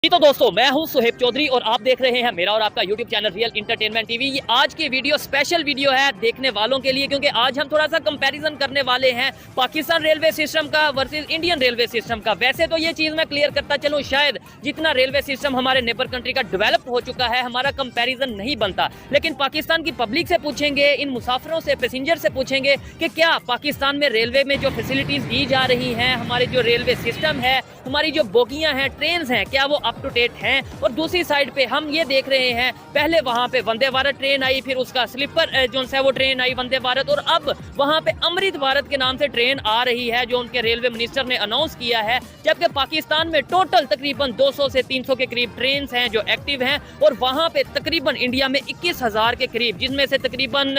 जी तो दोस्तों, मैं हूं सुहेब चौधरी और आप देख रहे हैं मेरा और आपका YouTube channel real entertainment TV. ये आज की वीडियो स्पेशल वीडियो है देखने वालों के लिए, क्योंकि आज हम थोड़ा सा कंपैरिजन करने वाले हैं पाकिस्तान रेलवे सिस्टम का वर्सेस इंडियन रेलवे सिस्टम का। वैसे तो ये चीज़ मैं क्लियर करता चलूँ, शायद जितना रेलवे सिस्टम हमारे नेबर कंट्री का डेवलप हो चुका है हमारा कंपेरिजन नहीं बनता, लेकिन पाकिस्तान की पब्लिक से पूछेंगे, इन मुसाफिरों से, पैसेंजर से पूछेंगे कि क्या पाकिस्तान में रेलवे में जो फैसिलिटीज़ दी जा रही हैं, हमारे जो रेलवे सिस्टम है, हमारी जो बोगियाँ हैं, ट्रेन हैं, क्या वो अप टू डेट हैं। और दूसरी साइड पे हम ये देख रहे हैं, पहले वहाँ पे वंदे भारत ट्रेन आई, फिर उसका स्लीपर जो है वो ट्रेन आई वंदे भारत, और अब वहाँ पे अमृत भारत के नाम से ट्रेन आ रही है जो उनके रेलवे मिनिस्टर ने अनाउंस किया है। जबकि पाकिस्तान में टोटल तकरीबन 200 से 300 के करीब ट्रेन हैं जो एक्टिव हैं, और वहाँ पे तकरीबन इंडिया में 21,000 के करीब, जिसमें से तकरीबन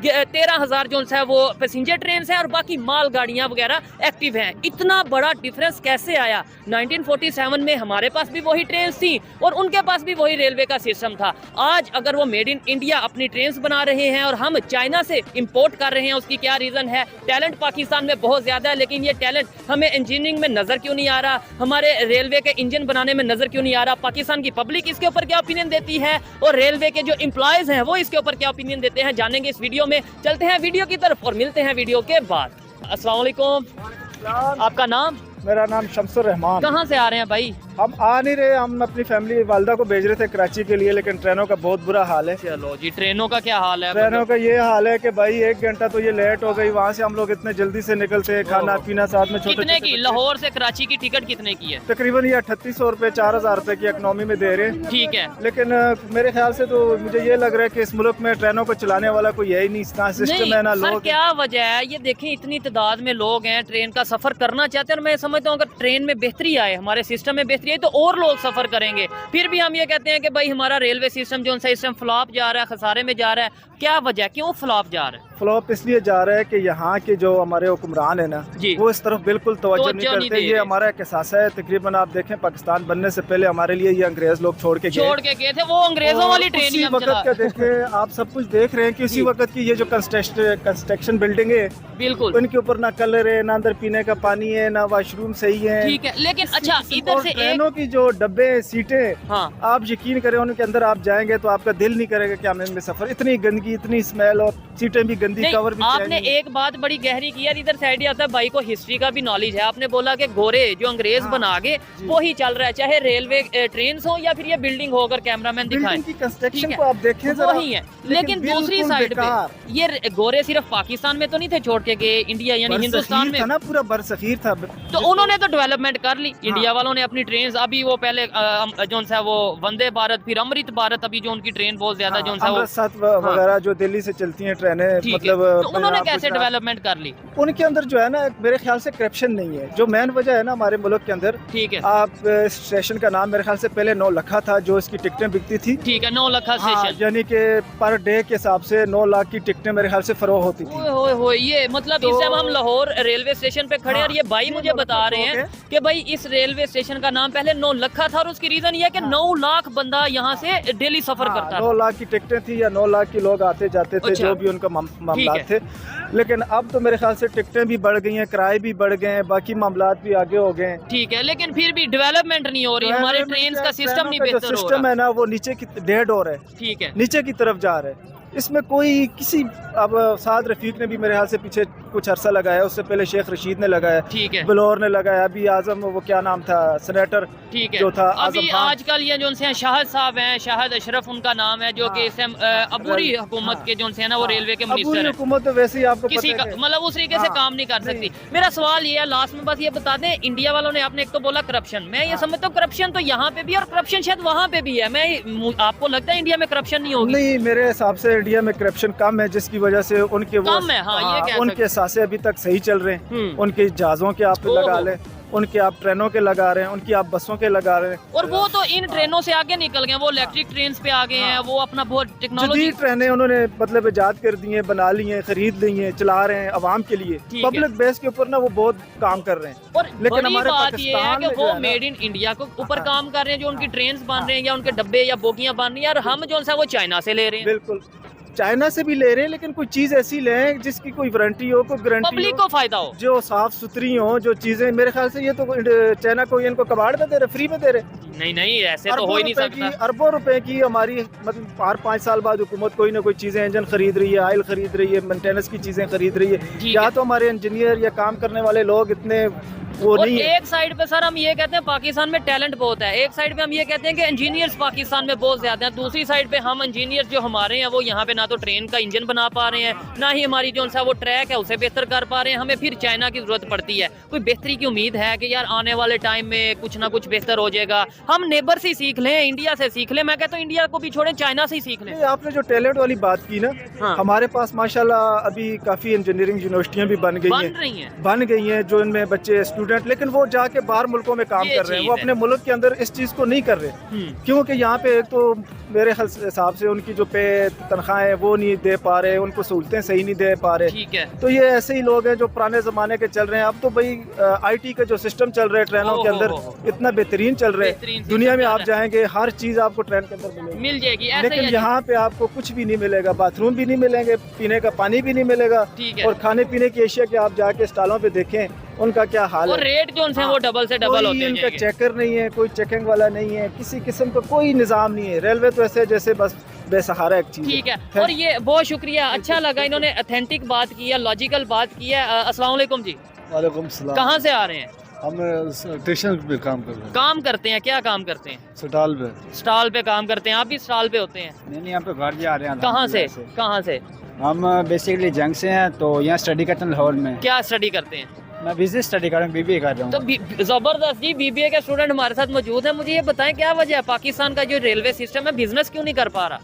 13,000 जो है वो पैसेंजर ट्रेन हैं और बाकी माल गाड़ियाँ वगैरह एक्टिव हैं। इतना बड़ा डिफरेंस कैसे आया? 1947 में हमारे पास भी वही ट्रेन थी और उनके पास भी वही रेलवे का सिस्टम था। आज अगर वो मेड इन इंडिया अपनी ट्रेन बना रहे हैं और हम चाइना से इंपोर्ट कर रहे हैं, उसकी क्या रीजन है? टैलेंट पाकिस्तान में बहुत ज्यादा है, लेकिन ये टैलेंट हमें इंजीनियरिंग में नजर क्यों नहीं आ रहा? हमारे रेलवे के इंजन बनाने में नजर क्यों नहीं आ रहा? पाकिस्तान की पब्लिक इसके ऊपर क्या ओपिनियन देती है और रेलवे के जो एम्प्लॉयज हैं वो इसके ऊपर क्या ओपिनियन देते हैं, जानेंगे इस वीडियो में। चलते हैं वीडियो की तरफ और मिलते हैं वीडियो के बाद। अस्सलाम वालेकुम, आपका नाम? मेरा नाम शमसुर रहमान। कहाँ से आ रहे हैं भाई? हम आ नहीं रहे, हम अपनी फैमिली वालदा को भेज रहे थे कराची के लिए, लेकिन ट्रेनों का बहुत बुरा हाल है। चलो जी, ट्रेनों का क्या हाल है? ट्रेनों का ये हाल है कि भाई 1 घंटा तो ये लेट हो गई, वहाँ से हम लोग इतने जल्दी से निकलते हैं, खाना पीना साथ में। कितने की लाहौर से कराची की टिकट कितने की है? तकरीबन ये 3800 रुपए 4000 रुपए की इकोनॉमी में दे रहे हैं। ठीक है, लेकिन मेरे ख्याल से तो मुझे ये लग रहा है कि इस मुल्क में ट्रेनों को चलाने वाला कोई है ही नहीं, इतना सिस्टम है ना लोग। क्या वजह है? ये देखें, इतनी तादाद में लोग हैं, ट्रेन का सफर करना चाहते हैं, और मैं समझता हूँ अगर ट्रेन में बेहतरी आए, हमारे सिस्टम में बेहतरी आए, तो और लोग सफर करेंगे। फिर भी हम ये कहते हैं कि भाई हमारा रेलवे सिस्टम जो सिस्टम फ्लॉप जा रहा है, खसारे में जा रहा है। क्या वजह, क्यों फ्लॉप जा रहा है? फ्लॉप इसलिए जा रहा है कि यहाँ के जो हमारे हुक्मरान है ना, वो इस तरफ बिल्कुल तवज्जो नहीं करते। ये हमारा एक एहसास है। तकरीबन आप देखें, पाकिस्तान बनने से पहले हमारे लिए ये अंग्रेज लोग छोड़ के गए थे, वो अंग्रेजों वाली ट्रेन। उसी वक्त का देखें, आप सब कुछ देख रहे हैं कि उसी वक्त की ये जो कंस्ट्रक्शन बिल्डिंग है, बिल्कुल उनके ऊपर ना कलर है, ना अंदर पीने का पानी है, ना वॉशरूम सही है। ठीक है, लेकिन अच्छा इधर से ट्रेनों की जो डब्बे सीटें, हाँ, आप यकीन करें उनके अंदर आप जाएंगे तो आपका दिल नहीं करेगा कि हम इनमें सफर। इतनी गंदगी, इतनी स्मेल, और सीटें भी गंदी, कवर भी। आपने एक बात बड़ी गहरी की यार, इधर साइड आता है, भाई को हिस्ट्री का भी नॉलेज है। आपने बोला कि गोरे जो अंग्रेज बना गए वो ही चल रहा है, चाहे रेलवे ट्रेन हो या फिर ये बिल्डिंग हो। अगर कैमरामैन दिखाएं कंस्ट्रक्शन को आप देखें, वही है। लेकिन दूसरी साइड पे ये गोरे सिर्फ पाकिस्तान में तो नहीं थे छोड़ के गए, इंडिया यानी हिंदुस्तान में था ना, पूरा बरसगीर था। तो उन्होंने तो डेवलपमेंट कर ली। इंडिया वालों ने अपनी ट्रेन, अभी वो पहले जो है वो वंदे भारत, फिर अमृत भारत, अभी जो उनकी ट्रेन बहुत ज्यादा जो है वो वगैरह जो दिल्ली से चलती हैं ट्रेनें, मतलब तो उन्होंने कैसे डेवलपमेंट कर ली? उनके अंदर जो है ना, मेरे ख्याल से करप्शन नहीं है जो मेन वजह है ना हमारे मुल्क के अंदर। ठीक है, आप स्टेशन का नाम मेरे ख्याल से पहले 9 लखा था जो इसकी टिकटें बिकती थी। ठीक है, 9 लखा स्टेशन, यानी कि पर डे के हिसाब से 9 लाख की टिकटें मेरे ख्याल से फरोख्त होती थी। ये मतलब इस टाइम हम लाहौर रेलवे स्टेशन पे खड़े हैं और ये भाई मुझे बता रहे हैं कि भाई इस रेलवे स्टेशन का नाम पहले 9 लखा था, और उसकी रीजन ये है कि 9 लाख बंदा यहाँ से डेली सफर करता है। 9 लाख की टिकटें थी या 9 लाख की लोग आते जाते थे, जो भी उनका मामला थे। लेकिन अब तो मेरे ख्याल से टिकटें भी बढ़ गई हैं, किराए भी बढ़ गए हैं, बाकी मामला भी आगे हो गए हैं। ठीक है, लेकिन फिर भी डेवलपमेंट नहीं हो रही, हमारे ट्रेन का सिस्टम नहीं बेहतर हो रहा। सिस्टम है ना, वो नीचे की डेड हो रहा है। ठीक है, नीचे की तरफ जा रहा है। इसमें कोई किसी, अब साद रफीक ने भी मेरे ख्याल से पीछे कुछ अरसा लगाया, उससे पहले शेख रशीद ने लगाया, ठीक है, बिलौर ने लगाया, अभी आजम, वो क्या नाम था, सेनेटर, ठीक है, जो था अभी आजकल ये जो है शाहद साहब हैं, शाहद अशरफ उनका नाम है, जो कि अबूरी हुकूमत के जो है ना वो रेलवे के मिनिस्टर हैं। हुकूमत तो वैसे ही आपको किसी का मतलब उस तरीके से काम नहीं कर सकती। मेरा सवाल ये है लास्ट में, बस ये बता दें, इंडिया वालों ने आपने एक तो बोला करप्शन, मैं ये समझता हूँ करप्शन तो यहाँ पे भी और करप्शन शायद वहाँ पे भी है। मैं आपको लगता है इंडिया में करप्शन नहीं होगी? नहीं, मेरे हिसाब से इंडिया में करप्शन कम है, जिसकी वजह से उनके कम है, हाँ, ये कह उनके सासे अभी तक सही चल रहे हैं। उनके जहाजों के आप लगा लें, उनके आप ट्रेनों के लगा रहे हैं, उनकी आप बसों के लगा रहे हैं, और वो तो इन ट्रेनों से आगे निकल गए, वो इलेक्ट्रिक ट्रेन पे आ गए हैं, वो अपना बहुत टेक्नोलॉजी ट्रेनें उन्होंने मतलब इजाद कर दी है, बना ली है, खरीद ली है, चला रहे हैं अवाम के लिए, पब्लिक बेस के ऊपर ना वो बहुत काम कर रहे हैं। और लेकिन हमारे बात ये है कि वो मेड इन इंडिया को ऊपर काम कर रहे हैं, जो उनकी ट्रेन बन रहे हैं या उनके डब्बे या बोगियां बन रही है, और हम जो है वो चाइना से ले रहे हैं। बिल्कुल, चाइना से भी ले रहे हैं, लेकिन कोई चीज ऐसी लें जिसकी कोई वारंटी हो, कोई गारंटी पब्लिक को फायदा हो, जो साफ सुथरी हो, जो चीजें। मेरे ख्याल से ये तो चाइना को इनको कबाड़ में दे रहे, फ्री में दे रहे। नहीं ऐसे तो हो ही नहीं सकता। अरबों रुपए की हमारी मतलब हर 5 साल बाद हुकूमत कोई ना कोई चीजें, इंजन खरीद रही है, ऑयल खरीद रही है, मेंटेनेंस की चीजें खरीद रही है। या तो हमारे इंजीनियर या काम करने वाले लोग इतने वो और नहीं है। एक साइड पे सर हम ये कहते हैं पाकिस्तान में टैलेंट बहुत है, एक साइड पे हम ये कहते हैं कि इंजीनियर्स पाकिस्तान में बहुत ज्यादा हैं, दूसरी साइड पे हम इंजीनियर्स जो हमारे हैं वो यहाँ पे ना तो ट्रेन का इंजन बना पा रहे हैं, ना ही हमारी जो सा वो ट्रैक है उसे बेहतर कर पा रहे हैं। हमें फिर चाइना की जरूरत पड़ती है। कोई बेहतरी की उम्मीद है कि यार आने वाले टाइम में कुछ ना कुछ बेहतर हो जाएगा, हम नेबर से सीख लें, इंडिया से सीख लें। मैं कहता हूँ इंडिया को भी छोड़ें, चाइना से ही सीख लें। आपने जो टैलेंट वाली बात की ना, हाँ। हमारे पास माशाल्लाह अभी काफी इंजीनियरिंग यूनिवर्सिटियां भी बन गई हैं जो इनमें बच्चे स्टूडेंट, लेकिन वो जाके बाहर मुल्कों में काम कर रहे हैं। वो अपने मुल्क के अंदर इस चीज को नहीं कर रहे, क्योंकि यहाँ पे एक तो मेरे हिसाब से उनकी जो पे तनख्वाहें वो नहीं दे पा रहे, उनको सहूलतें सही नहीं दे पा रहे। ठीक है। तो ये ऐसे ही लोग हैं जो पुराने जमाने के चल रहे हैं। अब तो भाई IT का जो सिस्टम चल रहा है ट्रेनों के अंदर इतना बेहतरीन चल रहा है, दुनिया में आप जाएंगे हर चीज आपको ट्रेन के अंदर मिल जाएगी, लेकिन यहाँ पे आपको कुछ भी नहीं मिलेगा, बाथरूम भी नहीं मिलेंगे, पीने का पानी भी नहीं मिलेगा, और खाने पीने की एशिया के आप जाके स्टॉलों पे देखें उनका क्या हाल है। और रेट जो उनसे वो डबल से डबल होते हैं। इनका चेकर नहीं है, कोई चेकिंग वाला नहीं है, किसी किस्म का कोई निजाम नहीं है। रेलवे तो ऐसे जैसे बस बेसहारा एक चीज। ठीक है। और ये बहुत शुक्रिया, अच्छा लगा, इन्होंने ऑथेंटिक बात की है, लॉजिकल बात की है। अस्सलाम वालेकुम जी। वालेकुम सलाम। कहाँ से आ रहे हैं? हम स्टेशन पे काम कर रहे हैं। काम करते हैं, क्या काम करते हैं? स्टॉल पे। स्टॉल पे काम करते हैं, आप भी स्टॉल पे होते हैं? नहीं यहाँ पे घर जा रहे हैं। कहाँ से? कहाँ से? हम बेसिकली जंग से हैं, तो यहाँ स्टडी करते हैं लाहौर में। क्या स्टडी करते हैं? मैं बिजनेस स्टडी कर रहा हूँ, BBA कर रहा हूँ। तो जबरदस्त जी, BBA के स्टूडेंट हमारे साथ मौजूद है। मुझे ये बताएं क्या वजह है पाकिस्तान का जो रेलवे सिस्टम है बिजनेस क्यों नहीं कर पा रहा?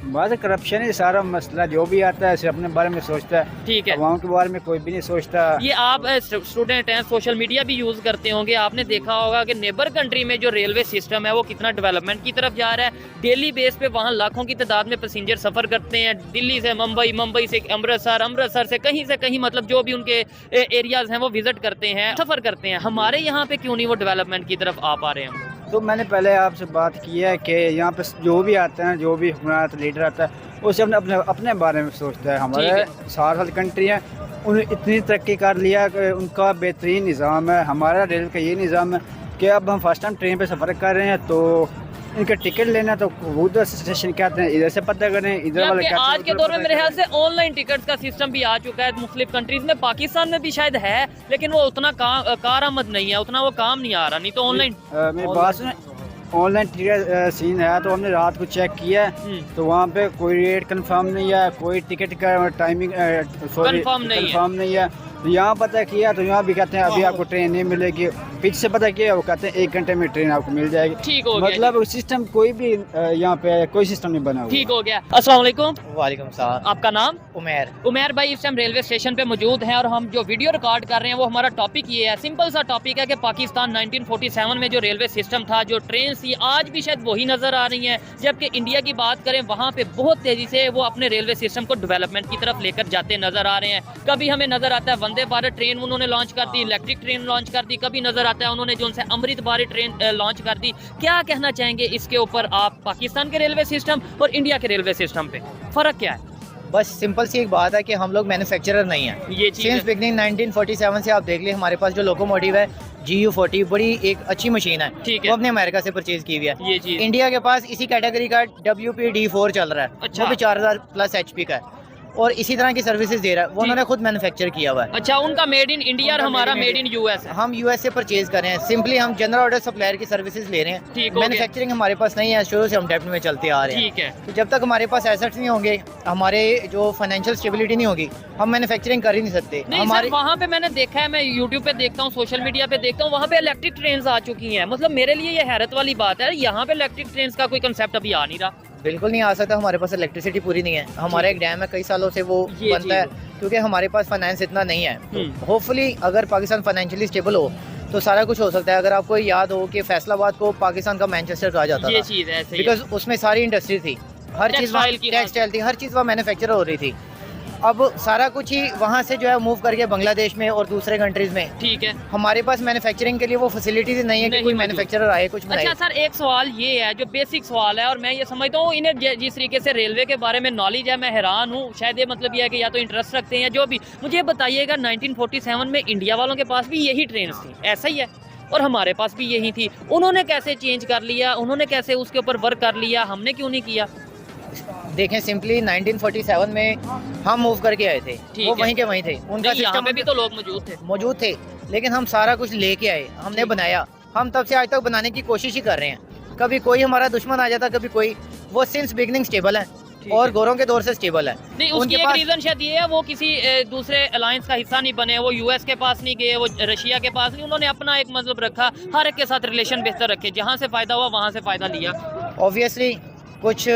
बात करप्शन है सारा मसला, जो भी आता है सिर्फ अपने बारे में सोचता है। ठीक है। अवाम के बारे में कोई भी नहीं सोचता। ये आप स्टूडेंट हैं, सोशल मीडिया भी यूज करते होंगे, आपने देखा होगा कि नेबर कंट्री में जो रेलवे सिस्टम है वो कितना डेवलपमेंट की तरफ जा रहा है। डेली बेस पे वहाँ लाखों की तादाद में पैसेंजर सफर करते हैं, दिल्ली से मुंबई, मुंबई से अमृतसर, अमृतसर से कहीं मतलब जो भी उनके एरियाज हैं वो विजिट करते हैं, सफर करते हैं। हमारे यहाँ पे क्यों नहीं वो डेवलपमेंट की तरफ आ पा रहे हैं? तो मैंने पहले आपसे बात की है कि यहाँ पे जो भी आते हैं, जो भी हुकूमत लीडर आता है, उसे अपने बारे में सोचता है। हमारे 60 कंट्री है, उन्हें इतनी तरक्की कर लिया कि उनका बेहतरीन निज़ाम है। हमारा रेल का ये निज़ाम है कि अब हम फर्स्ट टाइम ट्रेन पे सफ़र कर रहे हैं, तो इनका टिकट लेना तो उधर स्टेशन कहते हैं, इधर से पता करें, इधर वाले कहते हैं। आज के दौर में मेरे ख्याल से ऑनलाइन टिकट का सिस्टम भी आ चुका है मुख्तलिफ कंट्रीज में, पाकिस्तान में भी शायद है, लेकिन वो उतना कारआमद नहीं है, उतना वो काम नहीं आ रहा। नहीं तो ऑनलाइन मेरी बात सुने, ऑनलाइन टिकट सीन है, तो हमने रात को चेक किया, तो वहाँ पे कोई रेट कंफर्म नहीं है, कोई टिकट का टाइमिंग कंफर्म नहीं है। तो यहाँ पता किया तो यहाँ भी कहते हैं अभी आपको ट्रेन नहीं मिलेगी, पीछे से पता किया वो कहते हैं 1 घंटे में ट्रेन आपको मिल जाएगी। ठीक हो गया, मतलब सिस्टम कोई भी यहाँ पे कोई सिस्टम नहीं बना हुआ। ठीक हो गया। अस्सलाम वालेकुम। वालेकुम सलाम। आपका नाम? उमेर। उमेर भाई इस टाइम रेलवे स्टेशन पे मौजूद हैं और हम जो वीडियो रिकॉर्ड कर रहे हैं वो हमारा टॉपिक ये है, सिंपल सा टॉपिक है कि पाकिस्तान 1947 में जो रेलवे सिस्टम था, जो ट्रेन थी, आज भी शायद वही नज़र आ रही हैं। जबकि इंडिया की बात करें, वहाँ पे बहुत तेज़ी से वो अपने रेलवे सिस्टम को डेवलपमेंट की तरफ लेकर जाते नज़र आ रहे हैं। कभी हमें नज़र आता है वंदे भारत ट्रेन उन्होंने लॉन्च कर दी, इलेक्ट्रिक ट्रेन लॉन्च कर दी, कभी नज़र आता है उन्होंने जो उनसे अमृत भारत ट्रेन लॉन्च कर दी। क्या कहना चाहेंगे इसके ऊपर आप, पाकिस्तान के रेलवे सिस्टम और इंडिया के रेलवे सिस्टम पे फ़र्क क्या है? बस सिंपल सी एक बात है कि हम लोग मैन्युफैक्चरर नहीं है। ये सिंस बिगनिंग 1947 से आप देख लें, हमारे पास जो लोकोमोटिव है GU40 बड़ी एक अच्छी मशीन है, ठीक है। वो अपने अमेरिका से परचेज की हुई है। ये चीज इंडिया के पास इसी कैटेगरी का WPD4 चल रहा है। अच्छा। वो भी 4000+ HP का है और इसी तरह की सर्विसेज दे रहा है, वो उन्होंने खुद मैन्युफैक्चर किया हुआ है। अच्छा, उनका मेड इन इंडिया और हमारा मेड इन US है। हम US से परचेज कर रहे हैं, सिंपली हम जनरल ऑर्डर सप्लायर की सर्विसेज ले रहे हैं। ठीक हो मैन्युफैक्चरिंग हमारे पास नहीं है, शुरू से हम डेप्ट में चलते आ रहे हैं। ठीक है। तो जब तक हमारे पास एसेट्स नहीं होंगे, हमारे जो फाइनेंशियल स्टेबिलिटी नहीं होगी, हम मैन्युफैक्चरिंग कर ही नहीं सकते। नहीं हमारे सर, वहाँ पे मैंने देखा है, मैं यूट्यूब पे देखता हूँ, सोशल मीडिया पे देखता हूँ, वहाँ पे इलेक्ट्रिक ट्रेन आ चुकी हैं। मतलब मेरे लिए ये हैरत वाली बात है, यहाँ पे इलेक्ट्रिक ट्रेन का कोई कंसेप्ट अभी आ नहीं रहा। बिल्कुल नहीं आ सकता, हमारे पास इलेक्ट्रिसिटी पूरी नहीं है। हमारा एक डैम है, कई सालों से वो बनता है, क्योंकि हमारे पास फाइनेंस इतना नहीं है। होपफुली अगर पाकिस्तान फाइनेंशियली स्टेबल हो तो सारा कुछ हो सकता है। अगर आपको याद हो कि फैसलाबाद को पाकिस्तान का मैनचेस्टर कहा जाता ये था, चीज है, बिकॉज उसमें सारी इंडस्ट्री थी, हर चीज़ टेक्सटाइल थी, हर चीज़ वहाँ मैन्युफैक्चर हो रही थी। अब सारा कुछ ही वहाँ से जो है मूव करके बांग्लादेश में और दूसरे कंट्रीज में। ठीक है, हमारे पास मैन्युफैक्चरिंग के लिए वो फैसिलिटीज नहीं है कि कोई मैन्युफैक्चरर आए कुछ बनाए। अच्छा सर, एक सवाल ये है जो बेसिक सवाल है, और मैं ये समझता हूँ इन्हें जिस तरीके से रेलवे के बारे में नॉलेज है, मैं हैरान हूँ। शायद ये मतलब ये है कि या तो इंटरेस्ट रखते हैं, जो भी। मुझे बताइएगा 1947 में इंडिया वालों के पास भी यही ट्रेन थी, ऐसा ही है, और हमारे पास भी यही थी। उन्होंने कैसे चेंज कर लिया, उन्होंने कैसे उसके ऊपर वर्क कर लिया, हमने क्यों नहीं किया? देखें, सिंपली 1947 में हम मूव करके आए थे, वो वहीं के वहीं थे, उनका सिस्टम में भी तो लोग मौजूद थे, लेकिन हम सारा कुछ लेके आए, हमने बनाया। हम तब से आज तक बनाने की कोशिश ही कर रहे हैं। कभी कोई हमारा दुश्मन आ जाता, कभी कोई, वो सिंस बिगनिंग स्टेबल है और गोरों के दौर से स्टेबल है। नहीं, उसकी एक रीजन शायद ये है, वो किसी दूसरे अलायंस का हिस्सा नहीं बने, वो यूएस के पास नहीं गए, वो रशिया के पास नहीं, उन्होंने अपना एक मतलब रखा, हर एक के साथ रिलेशन बेहतर रखे, जहाँ से फायदा हुआ वहाँ से फायदा लिया। ऑब्वियसली कुछ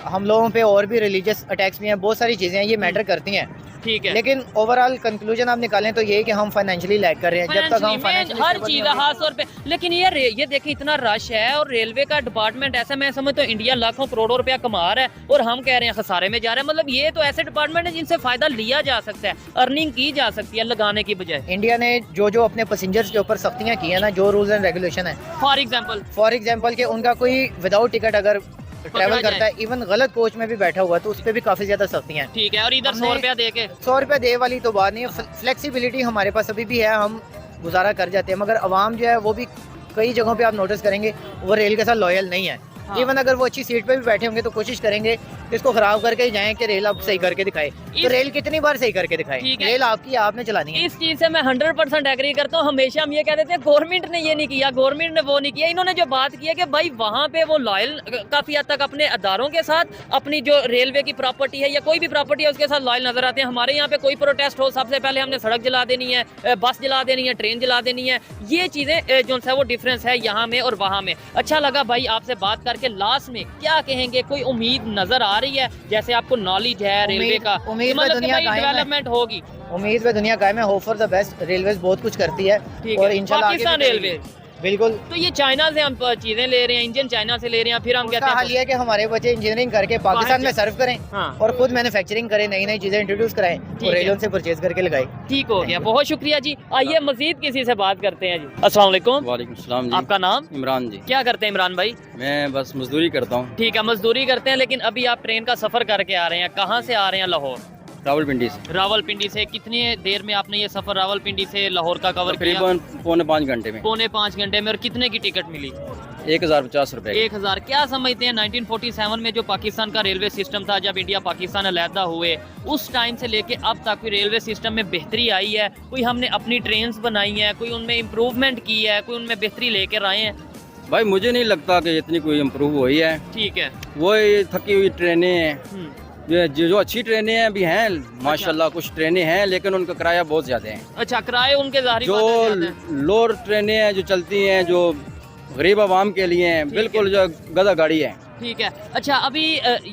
हम लोगों पे और भी रिलीजियस अटैक्स भी हैं, बहुत सारी चीज़ें हैं, ये मैटर करती हैं। ठीक है, लेकिन ओवरऑल कंक्लूजन आप निकालें तो ये है कि हम फाइनेंशियली लैग कर रहे हैं। जब तक हम हर चीज़ खास तौर पे, लेकिन ये देखिए इतना रश है, और रेलवे का डिपार्टमेंट ऐसा, मैं समझता हूँ इंडिया लाखों करोड़ों रुपया कमा रहा है और हम कह रहे हैं खसारे में जा रहे हैं। मतलब ये तो ऐसे डिपार्टमेंट है जिनसे फायदा लिया जा सकता है, अर्निंग की जा सकती है लगाने की बजाय। इंडिया ने जो अपने पैसेंजर्स के ऊपर सख्तियाँ की है ना, जो रूल्स एंड रेगुलेशन है, फॉर एग्जाम्पल के उनका कोई विदाउट टिकट अगर ट्रैवल करता है, इवन गलत कोच में भी बैठा हुआ है, तो उस पर भी काफी ज्यादा सख्तियाँ हैं। ठीक है, और इधर 100 रुपया दे के 100 रुपया दे वाली तो बात नहीं है, फ्लेक्सिबिलिटी हमारे पास अभी भी है, हम गुजारा कर जाते हैं। मगर अवाम जो है वो भी कई जगहों पे आप नोटिस करेंगे वो रेल के साथ लॉयल नहीं है। इवन अगर वो अच्छी सीट पे भी बैठे होंगे तो कोशिश करेंगे कि इसको खराब करके ही जाएं कि रेल आप सही करके दिखाए। तो रेल कितनी बार सही करके दिखाए? रेल आपकी, आपने चलानी है। इस चीज से मैं 100% एग्री करता हूँ। हमेशा हम ये कह देते हैं गवर्नमेंट ने ये नहीं किया, गवर्नमेंट ने वो नहीं किया। इन्होंने जो बात की है कि भाई वहाँ पे वो लॉयल काफी हद तक अपने अदारों के साथ, अपनी जो रेलवे की प्रॉपर्टी है या कोई भी प्रॉपर्टी है उसके साथ लॉयल नजर आते हैं। हमारे यहाँ पे कोई प्रोटेस्ट हो, सबसे पहले हमने सड़क जला देनी है, बस जला देनी है, ट्रेन जला देनी है। ये चीजें जो है वो डिफरेंस है यहाँ में और वहाँ में। अच्छा लगा भाई आपसे बात करके। लास्ट में क्या कहेंगे, कोई उम्मीद नजर आ रही है? जैसे आपको नॉलेज है रेलवे का, उम्मीद में दुनिया डेवलपमेंट होगी, उम्मीद में दुनिया कायम है। Hope for the best. Railway बहुत कुछ करती है और इंशाल्लाह पाकिस्तान रेलवे बिल्कुल। तो ये चाइना से हम चीजें ले रहे हैं, इंजन चाइना से ले रहे हैं, फिर हम कहते हैं हाल ये कि हमारे बच्चे इंजीनियरिंग करके पाकिस्तान में सर्व करें और खुद मैन्युफैक्चरिंग करें, नई नई चीजें इंट्रोड्यूस कराएं और रेलवे से परचेज करके लगाएं। ठीक हो गया, बहुत शुक्रिया जी। आइए मजीद किसी से बात करते हैं जी। अस्सलाम वालेकुम। वालेकुम सलाम जी। आपका नाम? इमरान जी। क्या करते हैं इमरान भाई? मैं बस मजदूरी करता हूँ। ठीक है, मजदूरी करते हैं, लेकिन अभी आप ट्रेन का सफर करके आ रहे हैं, कहाँ से आ रहे हैं? लाहौर। रावलपिंडी से। रावलपिंडी से कितनी देर में आपने ये सफर रावलपिंडी से लाहौर का कवर किया? तकरीबन 4.5 घंटे में। 4.5 घंटे में। और कितने की टिकट मिली? 1050 रुपए। 1000। क्या समझते हैं 1947 में जो पाकिस्तान का रेलवे सिस्टम था, जब इंडिया पाकिस्तान अलहदा हुए, उस टाइम से लेके अब तक कोई रेलवे सिस्टम में बेहतरी आई है? कोई हमने अपनी ट्रेन्स बनाई हैं, कोई उनमें इम्प्रूवमेंट की है, कोई उनमें बेहतरी लेकर आए हैं? भाई मुझे नहीं लगता कि इतनी कोई इम्प्रूव हुई है। ठीक है, वो थकी हुई ट्रेनें हैं, जो अच्छी ट्रेनें हैं भी हैं माशाल्लाह। कुछ ट्रेनें हैं लेकिन उनका किराया बहुत ज्यादा है। अच्छा, किराए उनके ज़ाहिर जो लोअर ट्रेनें हैं जो चलती हैं, जो गरीब आवाम के लिए हैं, बिल्कुल जो गधा गाड़ी है। ठीक है। अच्छा, अभी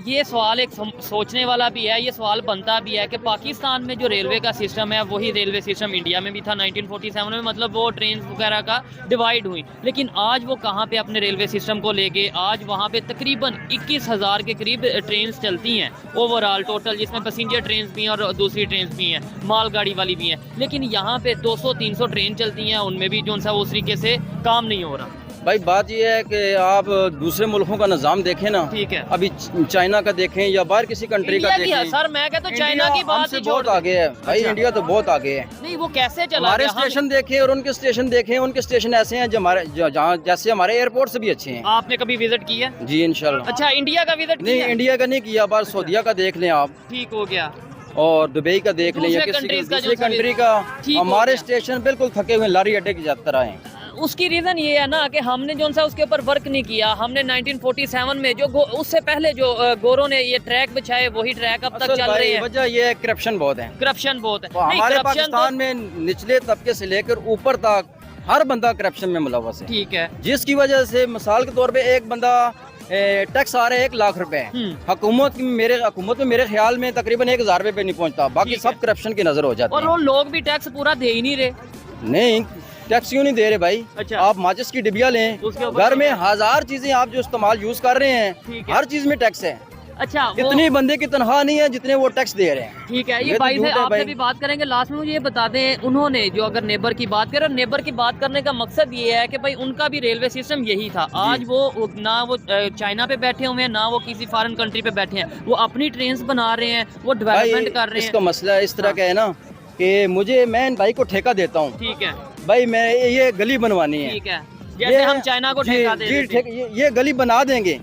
ये सवाल एक सोचने वाला भी है, ये सवाल बनता भी है कि पाकिस्तान में जो रेलवे का सिस्टम है वही रेलवे सिस्टम इंडिया में भी था 1947 में, मतलब वो ट्रेन वगैरह का डिवाइड हुई। लेकिन आज वो कहाँ पे अपने रेलवे सिस्टम को लेके, आज वहाँ पे तकरीबन 21,000 के करीब ट्रेन चलती हैं ओवरऑल टोटल, जिसमें पैसेंजर ट्रेन भी हैं और दूसरी ट्रेन भी हैं, मालगाड़ी वाली भी हैं। लेकिन यहाँ पे 200-300 ट्रेन चलती हैं, उनमें भी जो सा उस तरीके से काम नहीं हो रहा। भाई बात ये है कि आप दूसरे मुल्कों का निज़ाम देखें ना। ठीक है, अभी चाइना का देखें या बाहर किसी कंट्री का देखें। सर मैं कहता हूं चाइना की बात से बहुत आगे है भाई। अच्छा। इंडिया तो बहुत आगे है। नहीं, वो कैसे चला? हमारे स्टेशन देखें और उनके स्टेशन देखें, उनके स्टेशन ऐसे हैं जो हमारे जहाँ जैसे हमारे एयरपोर्ट से भी अच्छे हैं। आपने कभी विजिट किया? जी इंशाल्लाह। अच्छा, इंडिया का विजिट नहीं, इंडिया का नहीं किया, बार सऊदीया का देख लें आप। ठीक हो गया। और दुबई का देख लें या किसी दूसरी कंट्री का। हमारे स्टेशन बिल्कुल थके हुए लारी अड्डे की तरह हैं। उसकी रीज़न ये है ना कि हमने जो सा उसके ऊपर वर्क नहीं किया। हमने 1947 में जो उससे पहले जो गोरों ने ये ट्रैक बिछाए वही ट्रैक अब तक चल रहे हैं। वजह ये है करप्शन बहुत है। करप्शन बहुत है। हमारे पाकिस्तान में निचले तबके से लेकर ऊपर तक हर बंदा करप्शन में मुलव्वस है। ठीक है, जिसकी वजह से मिसाल के तौर पे एक बंदा टैक्स आ रहा है 1 लाख रुपए, हुकूमत में मेरे ख्याल में तकरीबन 1000 रुपए पे नहीं पहुंचता, बाकी सब करप्शन की नजर हो जाती है। और वो लोग भी टैक्स पूरा दे ही नहीं रहे। नहीं, टैक्स क्यों नहीं दे रहे भाई? अच्छा। आप माचिस की डिबिया लें, घर में 1000 चीजें आप जो इस्तेमाल यूज कर रहे हैं, हर चीज में टैक्स है। अच्छा इतनी बंदे की तनख्वाह नहीं है जितने वो टैक्स दे रहे हैं। ठीक है, ये तो भाई से झूठ है आपसे भाई। भी बात करेंगे। लास्ट में मुझे ये बता दें, उन्होंने जो अगर नेबर की बात करें, नेबर की बात करने का मकसद ये है कि भाई उनका भी रेलवे सिस्टम यही था। आज वो ना वो चाइना पे बैठे हुए हैं, ना वो किसी फॉरेन कंट्री पे बैठे हैं, वो अपनी ट्रेन बना रहे हैं, वो डेवलपमेंट कर रहे हैं। इसका मसला इस तरह का है ना कि मैं इन भाई को ठेका देता हूँ, ठीक है भाई मैं ये गली बनवानी है, ठीक है, जैसे हम चाइना को ठेका दे रहे थे। ये गली बना देंगे,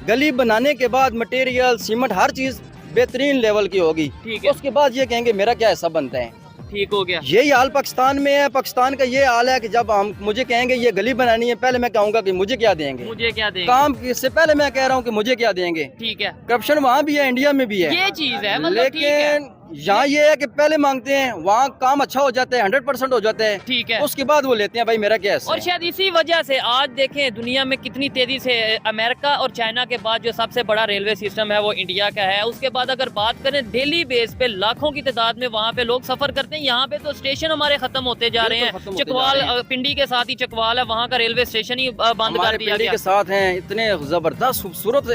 गली बनाने के बाद मटेरियल सीमेंट हर चीज बेहतरीन लेवल की होगी, ठीक है। उसके बाद ये कहेंगे मेरा क्या हिस्सा बनता है। ठीक हो गया। यही हाल पाकिस्तान में है। पाकिस्तान का ये हाल है कि जब हम मुझे कहेंगे ये गली बनानी है, पहले मैं कहूँगा कि मुझे क्या देंगे, मुझे क्या देंगे, काम इससे पहले मैं कह रहा हूँ कि मुझे क्या देंगे। ठीक है, करप्शन वहाँ भी है, इंडिया में भी है, ये चीज है मतलब ठीक है। लेकिन यहाँ ये है कि पहले मांगते हैं, वहाँ काम अच्छा हो जाता है, 100% हो जाता है, ठीक है, उसके बाद वो लेते हैं भाई मेरा क्या हिस्सा और है। शायद इसी वजह से आज देखें दुनिया में कितनी तेजी से अमेरिका और चाइना के बाद जो सबसे बड़ा रेलवे सिस्टम है वो इंडिया का है। उसके बाद अगर बात करें डेली बेस पे लाखों की तादाद में वहाँ पे लोग सफर करते हैं। यहाँ पे तो स्टेशन हमारे खत्म होते जा रहे हैं। चकवाल पिंडी के साथ ही चकवाल है, वहाँ का रेलवे स्टेशन ही बंद कर दिया गया के साथ हैं, इतने जबरदस्त खूबसूरत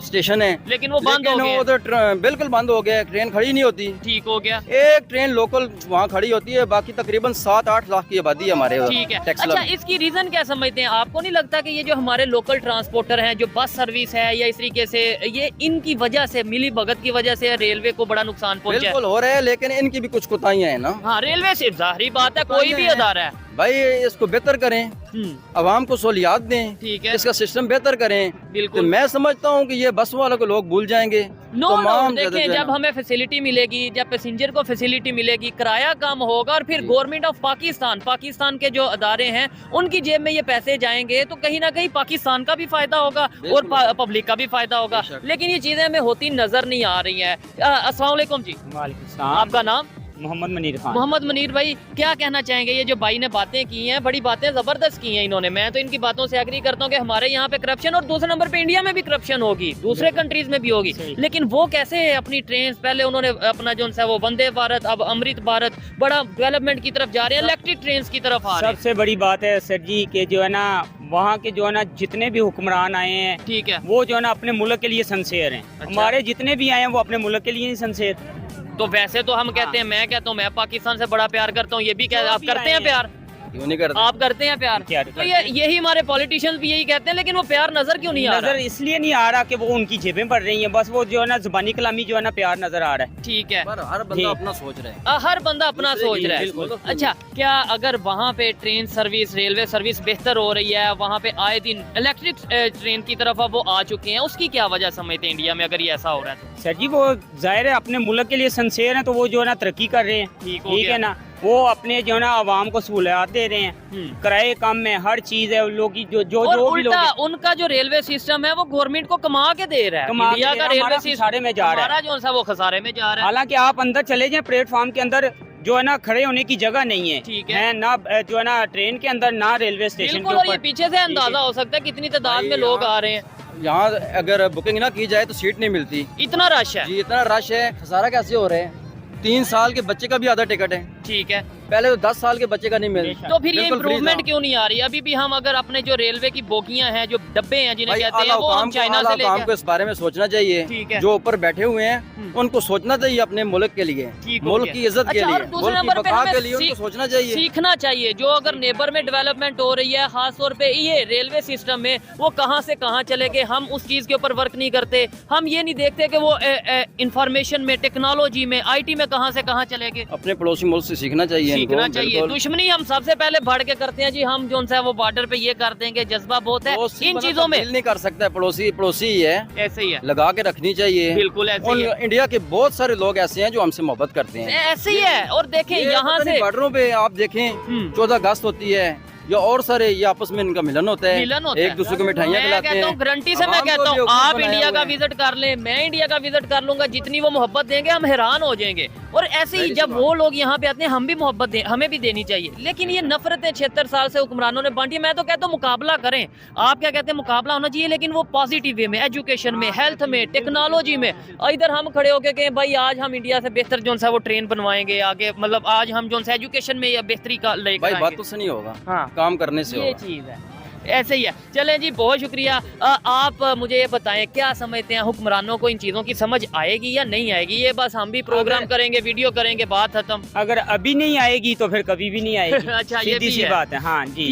स्टेशन है, लेकिन वो बंद हो गया। उधर बिल्कुल बंद हो गया, ट्रेन खड़ी नहीं होती। ठीक हो गया। एक ट्रेन लोकल वहाँ खड़ी होती है, बाकी तकरीबन 7-8 लाख की आबादी है हमारे। ठीक है, टैक्स अच्छा इसकी रीजन क्या समझते हैं? आपको नहीं लगता कि ये जो हमारे लोकल ट्रांसपोर्टर हैं, जो बस सर्विस है या इस तरीके से, ये इनकी वजह से, मिली भगत की वजह से रेलवे को बड़ा नुकसान पहुंचा है? बिल्कुल हो रहा है, लेकिन इनकी भी कुछ कोताहियां हैं ना। हाँ, रेलवे से जाहिर बात है, कोई भी अदारा है भाई इसको बेहतर करें, आवाम को सहूलियात दें, ठीक है, इसका सिस्टम बेहतर करें। बिल्कुल। तो मैं समझता हूँ कि ये बस वालों को लोग भूल जाएंगे। नो तमाम देखें, जब हमें फैसिलिटी मिलेगी, जब पैसेंजर को फैसिलिटी मिलेगी, किराया कम होगा, और फिर गवर्नमेंट ऑफ पाकिस्तान के जो अदारे हैं उनकी जेब में ये पैसे जाएंगे, तो कहीं ना कहीं पाकिस्तान का भी फायदा होगा और पब्लिक का भी फायदा होगा। लेकिन ये चीजें हमें होती नजर नहीं आ रही है। अस्सलाम वालेकुम जी, आपका नाम? मोहम्मद मनीर खान। मोहम्मद मनीर भाई, क्या कहना चाहेंगे? ये जो भाई ने बातें की हैं, बड़ी बातें जबरदस्त की हैं इन्होंने। मैं तो इनकी बातों से एग्री करता हूँ कि हमारे यहाँ पे करप्शन, और दूसरे नंबर पे इंडिया में भी करप्शन होगी, दूसरे कंट्रीज में भी होगी, लेकिन वो कैसे अपनी ट्रेन, पहले उन्होंने अपना जो है वो वंदे भारत, अब अमृत भारत, बड़ा डेवलपमेंट की तरफ जा रहे हैं, इलेक्ट्रिक ट्रेन की तरफ आ रहे हैं। सबसे बड़ी बात है सर जी के जो है ना, वहाँ के जो है ना जितने भी हुक्मरान आए हैं, ठीक है, वो जो है ना अपने मुल्क के लिए संशेर हैं। अच्छा। हमारे जितने भी आए हैं वो अपने मुल्क के लिए ही संशेर। तो वैसे तो हम कहते हैं, मैं कहता हूँ मैं पाकिस्तान से बड़ा प्यार करता हूँ, ये भी आप करते हैं प्यार? क्यों नहीं करते? आप करते हैं प्यार? तो यही हमारे पॉलिटिशियंस भी यही कहते हैं, लेकिन वो प्यार नजर क्यों नहीं आ रहा? नजर इसलिए नहीं आ रहा कि वो उनकी जेबें बढ़ रही हैं, बस वो जो है ना जुबानी कलामी जो है ना प्यार नजर आ रहा है। ठीक है, पर हर बंदा अपना सोच रहा है, हर बंदा अपना सोच रहा है। अच्छा, क्या अगर वहाँ पे ट्रेन सर्विस, रेलवे सर्विस बेहतर हो रही है, वहाँ पे आए दिन इलेक्ट्रिक ट्रेन की तरफ अब वो आ चुके हैं, उसकी क्या वजह समझते हैं इंडिया में अगर ये ऐसा हो रहा है तो? सर जी वो जाहिर है अपने मुल्क के लिए संशेर है, तो वो जो है ना तरक्की कर रहे हैं, ठीक है ना, वो अपने जो है ना आवाम को सहूलियात दे रहे हैं, किराए कम में हर चीज है, लोग की जो भी लोग, उनका जो रेलवे सिस्टम है वो गवर्नमेंट को कमा के दे रहा है। इंडिया का रेलवे सिस्टम खसारे में जा रहा है, जो सा वो खसारे में जा रहा है। हालांकि आप अंदर चले जाएं, प्लेटफॉर्म के अंदर जो है ना खड़े होने की जगह नहीं है, ठीक है ना जो है ना ट्रेन के अंदर, ना रेलवे स्टेशन के बिल्कुल। और ये ऊपर पीछे से अंदाजा हो सकता है कितनी तादाद में लोग आ रहे हैं। यहाँ अगर बुकिंग ना की जाए तो सीट नहीं मिलती, इतना रश है जी इतना रश है। खसारा कैसे हो रहे हैं? 3 साल के बच्चे का भी आधा टिकट है, ठीक है, पहले तो 10 साल के बच्चे का नहीं मिलता। तो फिर ये बिल्कुल फ्री इम्प्रूवमेंट था। क्यों नहीं आ रही? अभी भी हम अगर अपने जो रेलवे की बोगियां हैं, जो डब्बे हैं जिन्हें भाई कहते हैं, वो हम चाइना से काम लेके, को इस बारे में सोचना चाहिए। ठीक है। जो ऊपर बैठे हुए हैं उनको सोचना चाहिए अपने मुल्क के लिए, ठीक हो मुल्क गया। की इज्जत के अच्छा, और लिए, दूसरे मुल्क की नंबर पे बका हमें के लिए उनको सोचना चाहिए, सीखना चाहिए। जो अगर नेबर में डेवलपमेंट हो रही है, खास तौर पे ये रेलवे सिस्टम में, वो कहाँ से कहाँ चले गए, हम उस चीज के ऊपर वर्क नहीं करते। हम ये नहीं देखते कि वो इंफॉर्मेशन में, टेक्नोलॉजी में, IT में कहाँ से कहाँ चले गए। अपने पड़ोसी मुल्क से सीखना चाहिए, सीखना चाहिए। दुश्मनी हम सबसे पहले बढ़ के करते हैं जी, हम जो है वो बॉर्डर पे ये कर देंगे, जज्बा बहुत है इन चीजों में। नहीं कर सकता, पड़ोसी पड़ोसी ही है, ऐसे ही है, लगा के रखनी चाहिए। बिल्कुल ऐसे ही है। इंडिया के बहुत सारे लोग ऐसे हैं जो हमसे मोहब्बत करते हैं, ऐसे ही है। और देखें यहाँ से बॉर्डरों पे आप देखें 14 अगस्त होती है या और सारे, ये आपस में इनका मिलन होता है, एक दूसरे को मिठाइयाँ खिलाते हैं। गारंटी से मैं कहता हूँ आप इंडिया का विजिट कर लें, मैं इंडिया का विजिट कर लूंगा, जितनी वो मोहब्बत देंगे हम हैरान हो जाएंगे। और ऐसे ही जब वो लोग यहाँ पे आते हैं, हम भी मोहब्बत दें, हमें भी देनी चाहिए। लेकिन ये नफरतें 76 साल से हुक्मरानों ने बांटी। मैं तो कहता हूँ मुकाबला करें। आप क्या कहते हैं? मुकाबला होना चाहिए, लेकिन वो पॉजिटिव वे में, एजुकेशन में, हेल्थ में, टेक्नोलॉजी में। इधर हम खड़े होके कहें भाई आज हम इंडिया से बेहतर जो है वो ट्रेन बनवाएंगे आगे, मतलब आज हम जो है एजुकेशन में या बेहतरी का लेकर भाई बात तो से नहीं होगा, हाँ, काम करने से ये होगा। चीज है। ऐसे ही है। चलें जी, बहुत शुक्रिया। आप मुझे ये बताएं, क्या समझते हैं हुक्मरानों को इन चीज़ों की समझ आएगी या नहीं आएगी? ये बस हम भी प्रोग्राम करेंगे, वीडियो करेंगे, बात खत्म। अगर अभी नहीं आएगी तो फिर कभी भी नहीं आएगी। अच्छा, ये सीधी भी सी है। बात है। हाँ जी।